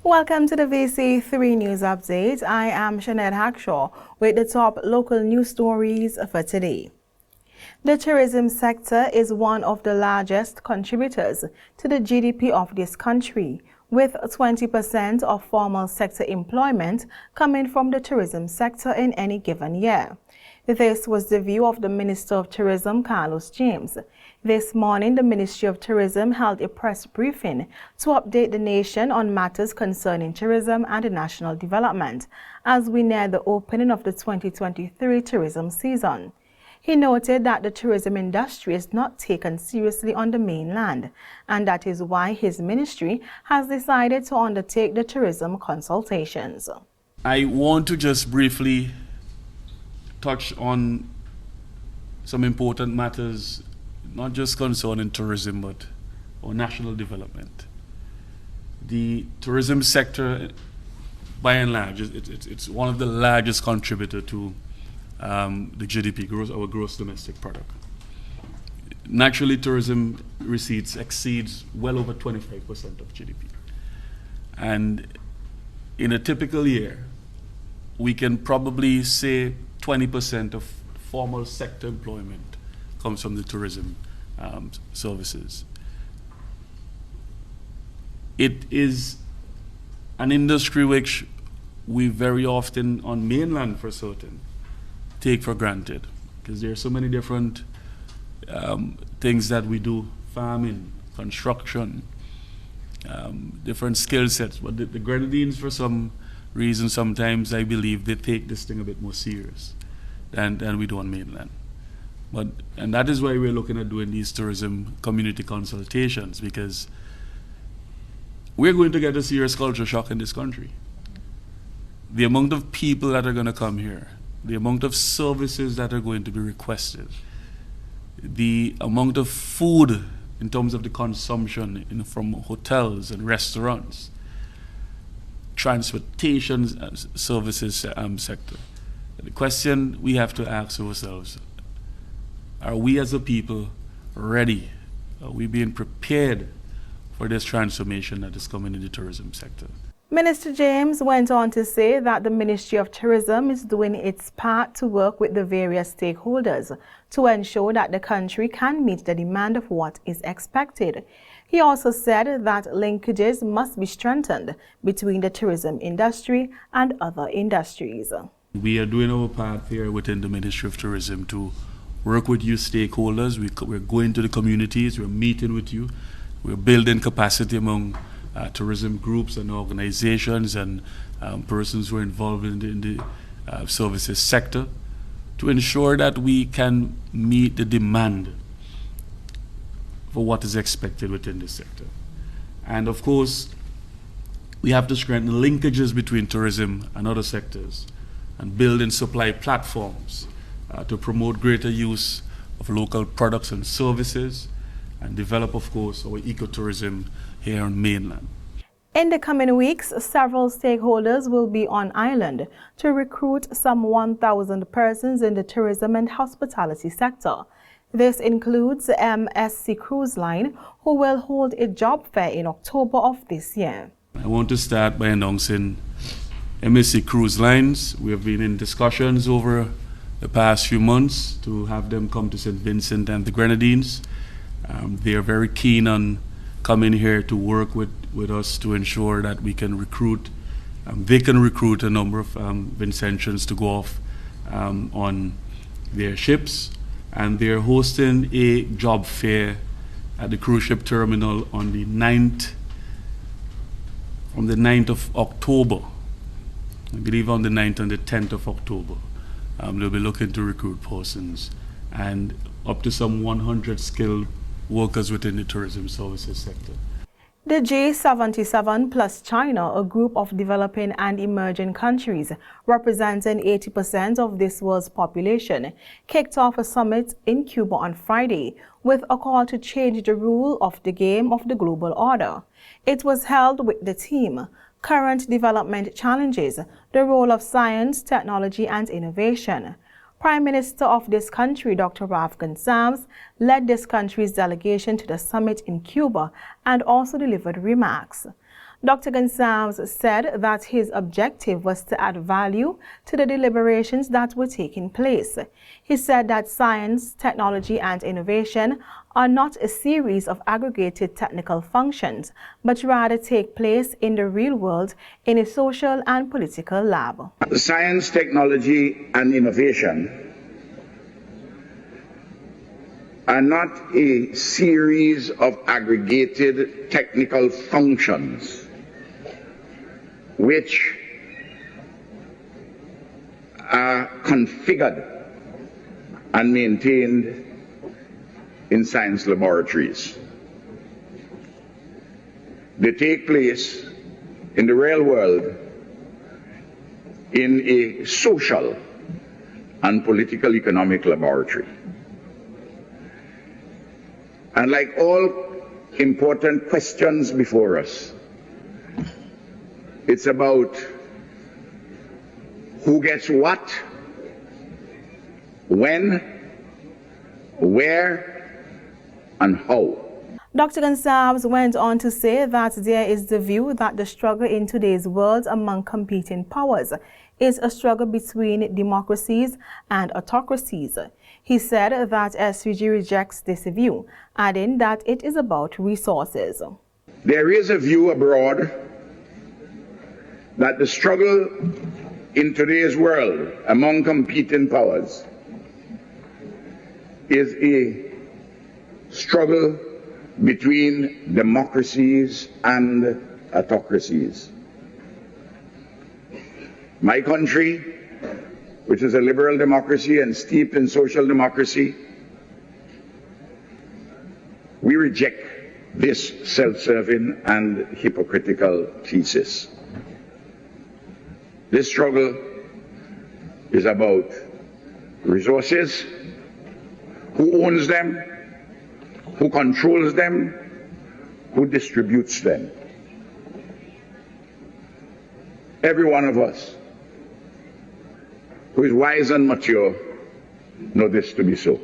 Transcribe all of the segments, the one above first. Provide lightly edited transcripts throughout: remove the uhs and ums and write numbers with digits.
Welcome to the VC3 News Update. I am Shanette Hackshaw with the top local news stories for today. The tourism sector is one of the largest contributors to the GDP of this country, with 20% of formal sector employment coming from the tourism sector in any given year. This was the view of the Minister of Tourism, Carlos James. This morning, the Ministry of Tourism held a press briefing to update the nation on matters concerning tourism and national development as we near the opening of the 2023 tourism season. He noted that the tourism industry is not taken seriously on the mainland, and that is why his ministry has decided to undertake the tourism consultations. I want to just briefly touch on some important matters, not just concerning tourism, but our national development. The tourism sector, by and large, it's one of the largest contributors to the GDP, our gross domestic product. Naturally, tourism receipts exceeds well over 25% of GDP. And in a typical year, we can probably say 20% of formal sector employment comes from the tourism services. It is an industry which we very often, on mainland for certain, take for granted, because there are so many different things that we do: farming, construction, different skill sets. But the Grenadines, for some reason, sometimes I believe they take this thing a bit more serious than we do on mainland. And that is why we're looking at doing these tourism community consultations, because we're going to get a serious culture shock in this country. The amount of people that are going to come here, the amount of services that are going to be requested, the amount of food in terms of the consumption from hotels and restaurants, transportation services sector. The question we have to ask ourselves: are we as a people ready? Are we being prepared for this transformation that is coming in the tourism sector? Minister James went on to say that the Ministry of Tourism is doing its part to work with the various stakeholders to ensure that the country can meet the demand of what is expected. He also said that linkages must be strengthened between the tourism industry and other industries. We are doing our part here within the Ministry of Tourism to work with you stakeholders. We're going to the communities, we're meeting with you, we're building capacity among tourism groups and organizations and persons who are involved in the services sector to ensure that we can meet the demand for what is expected within this sector. And of course, we have to strengthen linkages between tourism and other sectors and building supply platforms to promote greater use of local products and services and develop, of course, our ecotourism here on mainland. In the coming weeks, several stakeholders will be on island to recruit some 1,000 persons in the tourism and hospitality sector. This includes MSC Cruise Line, who will hold a job fair in October of this year. I want to start by announcing MSC Cruise Lines. We have been in discussions over the past few months to have them come to St. Vincent and the Grenadines. They are very keen on coming here to work with us to ensure that we can recruit. They can recruit a number of Vincentians to go off on their ships. And they're hosting a job fair at the cruise ship terminal on the 9th, from the 9th of October. I believe on the 9th and the 10th of October. They'll be looking to recruit persons and up to some 100 skilled workers within the tourism services sector. The G77 plus China, a group of developing and emerging countries representing 80% of this world's population, kicked off a summit in Cuba on Friday with a call to change the rule of the game of the global order. It was held with the theme Current Development Challenges, the Role of Science, Technology and Innovation. Prime Minister of this country, Dr. Ralph Gonsalves, led this country's delegation to the summit in Cuba and also delivered remarks. Dr. Gonsalves said that his objective was to add value to the deliberations that were taking place. He said that science, technology, and innovation are not a series of aggregated technical functions, but rather take place in the real world in a social and political lab. Science, technology, and innovation are not a series of aggregated technical functions which are configured and maintained in science laboratories. They take place in the real world in a social and political economic laboratory. And like all important questions before us, it's about who gets what, when, where, and how. Dr. Gonsalves went on to say that there is the view that the struggle in today's world among competing powers is a struggle between democracies and autocracies. He said that SVG rejects this view, adding that it is about resources. There is a view abroad that the struggle in today's world among competing powers is a struggle between democracies and autocracies. My country, which is a liberal democracy and steeped in social democracy, we reject this self-serving and hypocritical thesis. This struggle is about resources, who owns them, who controls them, who distributes them. Every one of us who is wise and mature know this to be so.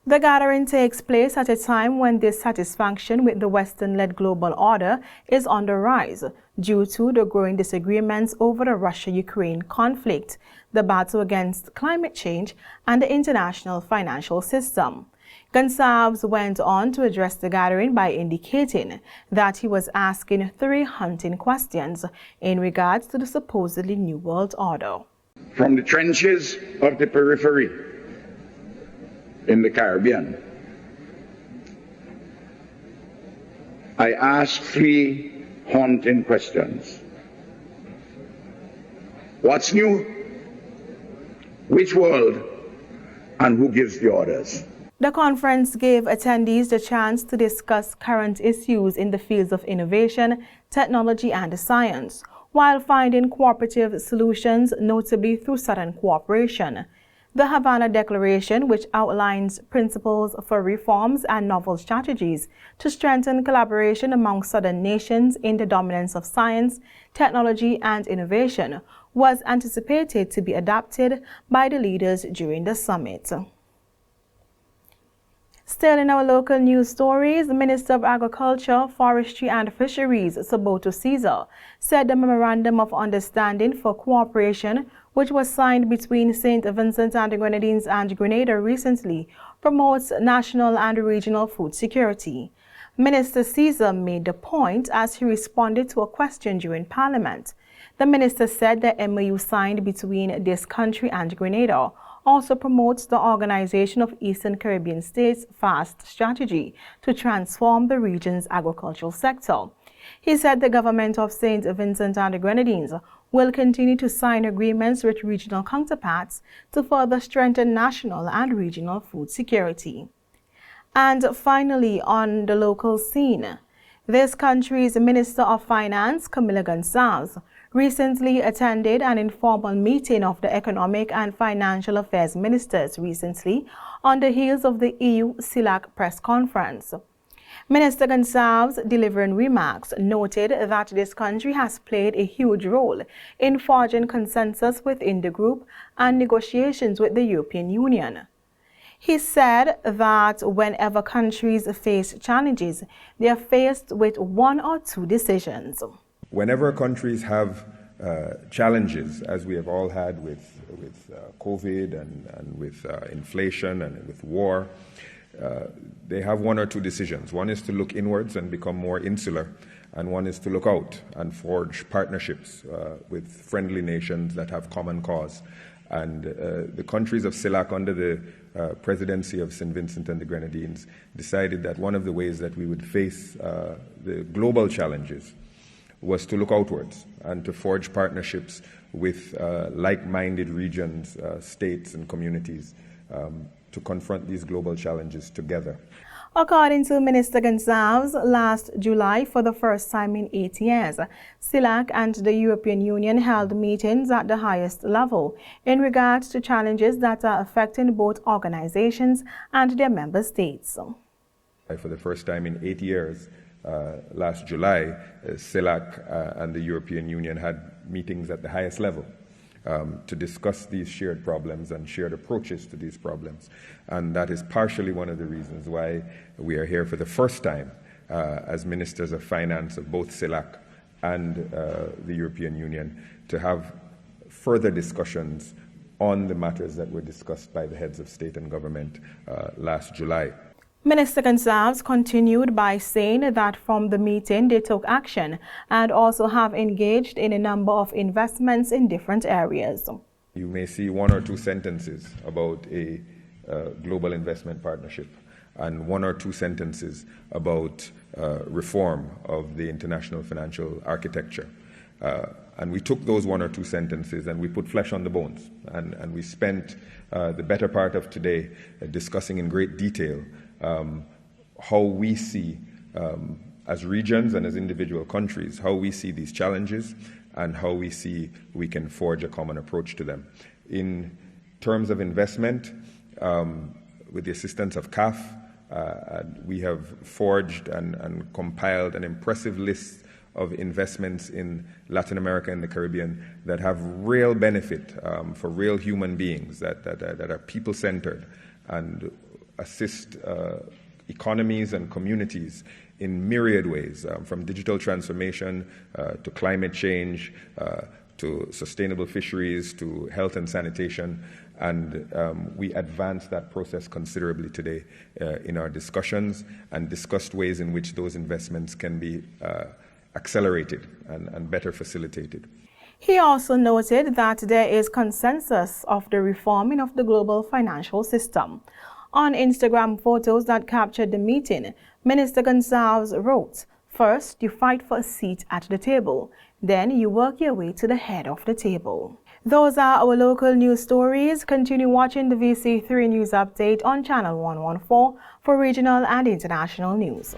The gathering takes place at a time when dissatisfaction with the Western-led global order is on the rise due to the growing disagreements over the Russia-Ukraine conflict, the battle against climate change, and the international financial system. Gonsalves went on to address the gathering by indicating that he was asking 3 hunting questions in regards to the supposedly New World Order. From the trenches of the periphery in the Caribbean, I asked 3 haunting questions. What's new? Which world? And who gives the orders? The conference gave attendees the chance to discuss current issues in the fields of innovation, technology, and science, while finding cooperative solutions, notably through Southern cooperation. The Havana Declaration, which outlines principles for reforms and novel strategies to strengthen collaboration among Southern nations in the dominance of science, technology, and innovation, was anticipated to be adopted by the leaders during the summit. Still in our local news stories, the Minister of Agriculture, Forestry and Fisheries, Soboto Caesar, said the Memorandum of Understanding for Cooperation, which was signed between St. Vincent and the Grenadines and Grenada recently, promotes national and regional food security. Minister Caesar made the point as he responded to a question during Parliament. The minister said the MOU signed between this country and Grenada also promotes the Organization of Eastern Caribbean States FAST strategy to transform the region's agricultural sector. He said the government of St. Vincent and the Grenadines will continue to sign agreements with regional counterparts to further strengthen national and regional food security. And finally, on the local scene, this country's Minister of Finance, Camilla Gonsalves, recently attended an informal meeting of the Economic and Financial Affairs Ministers recently on the heels of the EU CELAC press conference. Minister Gonsalves, delivering remarks, noted that this country has played a huge role in forging consensus within the group and negotiations with the European Union. He said that whenever countries face challenges, they are faced with 1 or 2 decisions. Whenever countries have challenges, as we have all had with COVID and with inflation and with war, they have one or two decisions. One is to look inwards and become more insular, and one is to look out and forge partnerships with friendly nations that have common cause. And the countries of CELAC, under the presidency of St. Vincent and the Grenadines, decided that one of the ways that we would face the global challenges was to look outwards and to forge partnerships with like-minded regions, states and communities to confront these global challenges together. According to Minister Gonsalves, last July, for the first time in 8 years, CELAC and the European Union held meetings at the highest level in regards to challenges that are affecting both organizations and their member states. For the first time in 8 years, last July, CELAC and the European Union had meetings at the highest level to discuss these shared problems and shared approaches to these problems. And that is partially one of the reasons why we are here for the first time as Ministers of Finance of both CELAC and the European Union to have further discussions on the matters that were discussed by the heads of state and government last July. Minister Gonsalves continued by saying that from the meeting they took action and also have engaged in a number of investments in different areas. You may see one or two sentences about a global investment partnership and one or two sentences about reform of the international financial architecture. And we took those one or two sentences and we put flesh on the bones. And we spent the better part of today discussing in great detail how we see, as regions and as individual countries, how we see these challenges and how we see we can forge a common approach to them. In terms of investment, with the assistance of CAF, we have forged and compiled an impressive list of investments in Latin America and the Caribbean that have real benefit for real human beings, that are people-centered and assist economies and communities in myriad ways, from digital transformation to climate change, to sustainable fisheries, to health and sanitation. And we advanced that process considerably today in our discussions and discussed ways in which those investments can be accelerated and better facilitated. He also noted that there is consensus of the reforming of the global financial system. On Instagram photos that captured the meeting, Minister Gonsalves wrote, "First, you fight for a seat at the table. Then you work your way to the head of the table." Those are our local news stories. Continue watching the VC3 News Update on Channel 114 for regional and international news.